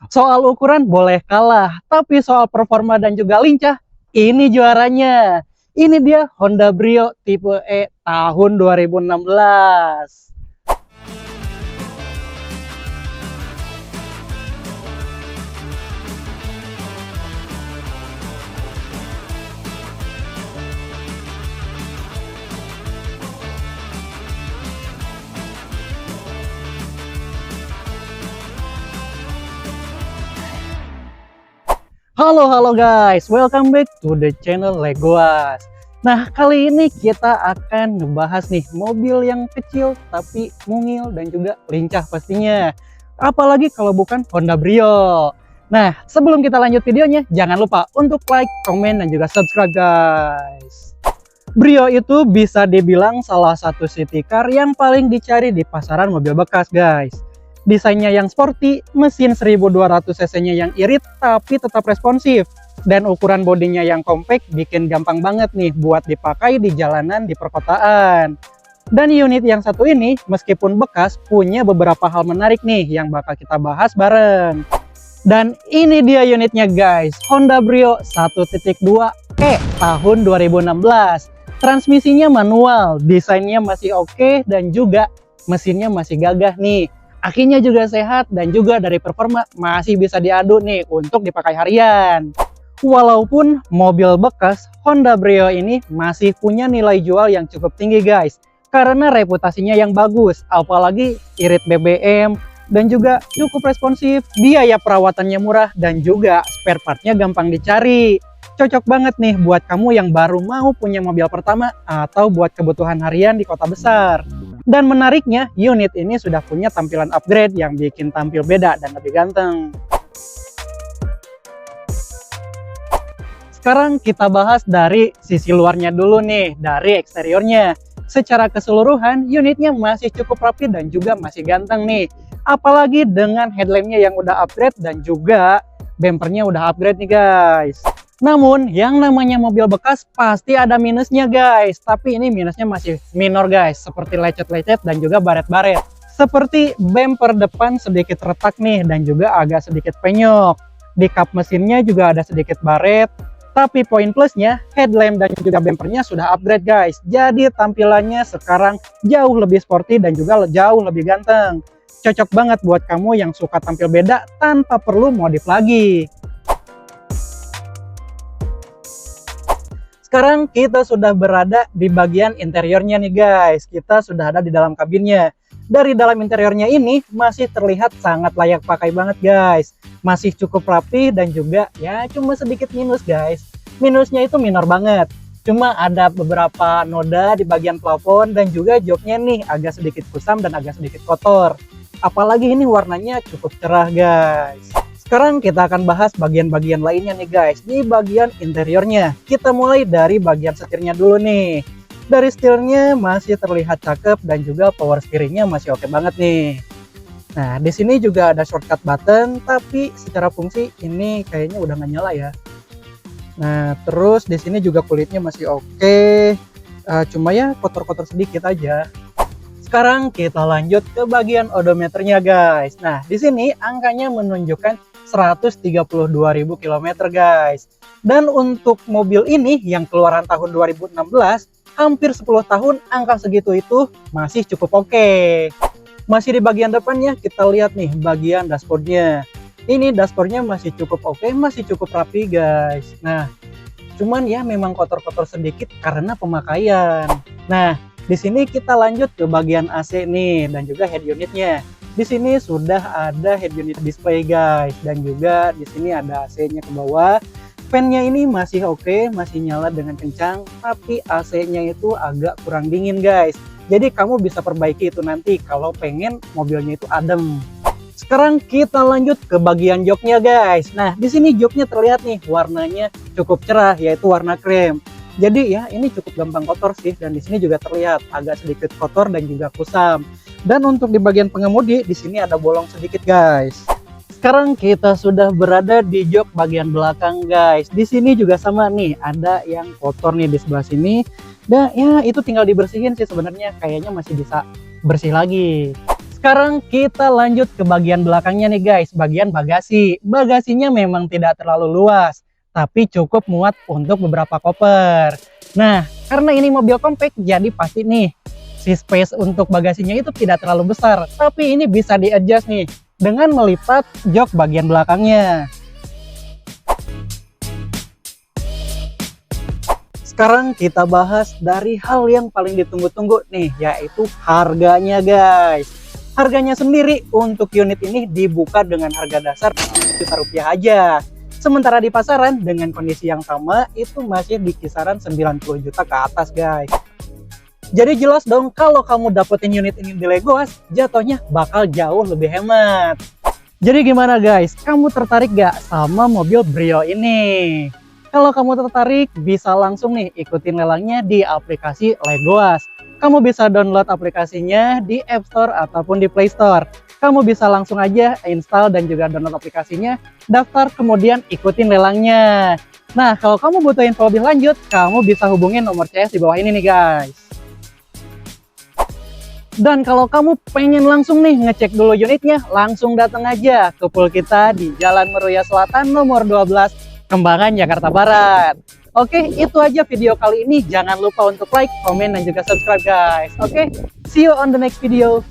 Soal ukuran boleh kalah, tapi soal performa dan juga lincah, ini juaranya. Ini dia Honda Brio tipe E tahun 2016. Halo guys, welcome back to the channel Legoas. Nah, kali ini kita akan ngebahas nih mobil yang kecil tapi mungil dan juga lincah pastinya. Apalagi kalau bukan Honda Brio. Nah, sebelum kita lanjut videonya, jangan lupa untuk like, komen, dan juga subscribe guys. Brio itu bisa dibilang salah satu city car yang paling dicari di pasaran mobil bekas guys. Desainnya yang sporty, mesin 1200 cc-nya yang irit tapi tetap responsif, dan ukuran bodinya yang compact bikin gampang banget nih buat dipakai di jalanan di perkotaan. Dan unit yang satu ini, meskipun bekas, punya beberapa hal menarik nih yang bakal kita bahas bareng. Dan ini dia unitnya guys, Honda Brio 1.2E tahun 2016. Transmisinya manual, desainnya masih oke, dan juga mesinnya masih gagah nih. Akinya juga sehat dan juga dari performa masih bisa diadu nih untuk dipakai harian. Walaupun mobil bekas, Honda Brio ini masih punya nilai jual yang cukup tinggi guys. Karena reputasinya yang bagus, apalagi irit BBM dan juga cukup responsif. Biaya perawatannya murah dan juga spare partnya gampang dicari. Cocok banget nih buat kamu yang baru mau punya mobil pertama atau buat kebutuhan harian di kota besar. Dan menariknya, unit ini sudah punya tampilan upgrade yang bikin tampil beda dan lebih ganteng. Sekarang kita bahas dari sisi luarnya dulu nih, dari eksteriornya. Secara keseluruhan, unitnya masih cukup rapi dan juga masih ganteng nih. Apalagi dengan headlampnya yang udah upgrade dan juga bempernya udah upgrade nih guys. Namun, yang namanya mobil bekas pasti ada minusnya guys. Tapi ini minusnya masih minor guys. Seperti lecet-lecet dan juga baret-baret. Seperti bemper depan sedikit retak nih dan juga agak sedikit penyok. Di kap mesinnya juga ada sedikit baret. Tapi poin plusnya, headlamp dan juga bempernya sudah upgrade guys. Jadi tampilannya sekarang jauh lebih sporty dan juga jauh lebih ganteng. Cocok banget buat kamu yang suka tampil beda tanpa perlu modif lagi. Sekarang kita sudah berada di bagian interiornya nih guys. Kita sudah ada di dalam kabinnya. Dari dalam interiornya ini masih terlihat sangat layak pakai banget guys. Masih cukup rapi dan juga ya cuma sedikit minus guys. Minusnya itu minor banget. Cuma ada beberapa noda di bagian plafon dan juga joknya nih agak sedikit kusam dan agak sedikit kotor. Apalagi ini warnanya cukup cerah guys. Sekarang kita akan bahas bagian-bagian lainnya nih guys. Di bagian interiornya, kita mulai dari bagian setirnya dulu nih. Dari setirnya masih terlihat cakep dan juga power steeringnya masih oke banget nih. Nah, di sini juga ada shortcut button, tapi secara fungsi ini kayaknya udah nggak nyala ya. Nah, terus di sini juga kulitnya masih oke. Cuma ya kotor-kotor sedikit aja. Sekarang kita lanjut ke bagian odometernya guys. Nah, di sini angkanya menunjukkan 132.000 km guys. Dan untuk mobil ini yang keluaran tahun 2016, hampir 10 tahun angka segitu itu masih cukup oke. Masih di bagian depannya kita lihat nih bagian dashboardnya. Ini dashboardnya masih cukup oke, masih cukup rapi guys. Nah, cuman ya memang kotor-kotor sedikit karena pemakaian. Nah, di sini kita lanjut ke bagian AC nih dan juga head unitnya. Di sini sudah ada head unit display guys dan juga di sini ada AC-nya ke bawah. Fan-nya ini masih oke, masih nyala dengan kencang, tapi AC-nya itu agak kurang dingin guys. Jadi kamu bisa perbaiki itu nanti kalau pengen mobilnya itu adem. Sekarang kita lanjut ke bagian joknya guys. Nah, di sini joknya terlihat nih warnanya cukup cerah yaitu warna krem. Jadi ya ini cukup gampang kotor sih dan di sini juga terlihat agak sedikit kotor dan juga kusam. Dan untuk di bagian pengemudi di sini ada bolong sedikit guys. Sekarang kita sudah berada di jok bagian belakang guys. Di sini juga sama nih, ada yang kotor nih di sebelah sini. Dan ya itu tinggal dibersihin sih sebenarnya, kayaknya masih bisa bersih lagi. Sekarang kita lanjut ke bagian belakangnya nih guys, bagian bagasi. Bagasinya memang tidak terlalu luas, tapi cukup muat untuk beberapa koper. Nah, karena ini mobil compact, jadi pasti nih si space untuk bagasinya itu tidak terlalu besar, tapi ini bisa di-adjust nih dengan melipat jok bagian belakangnya. Sekarang kita bahas dari hal yang paling ditunggu-tunggu nih, yaitu harganya guys. Harganya sendiri untuk unit ini dibuka dengan harga dasar Rp1 aja. Sementara di pasaran dengan kondisi yang sama itu masih di kisaran 90 juta ke atas guys. Jadi jelas dong kalau kamu dapetin unit ini di Legoas, jatuhnya bakal jauh lebih hemat. Jadi gimana guys, kamu tertarik gak sama mobil Brio ini? Kalau kamu tertarik, bisa langsung nih ikutin lelangnya di aplikasi Legoas. Kamu bisa download aplikasinya di App Store ataupun di Play Store. Kamu bisa langsung aja install dan juga download aplikasinya, daftar kemudian ikutin lelangnya. Nah, kalau kamu butuh info lebih lanjut, kamu bisa hubungin nomor CS di bawah ini nih guys. Dan kalau kamu pengen langsung nih ngecek dulu unitnya, langsung datang aja ke pool kita di Jalan Meruya Selatan nomor 12, Kembangan, Jakarta Barat. Oke, itu aja video kali ini. Jangan lupa untuk like, komen, dan juga subscribe guys. Oke, see you on the next video.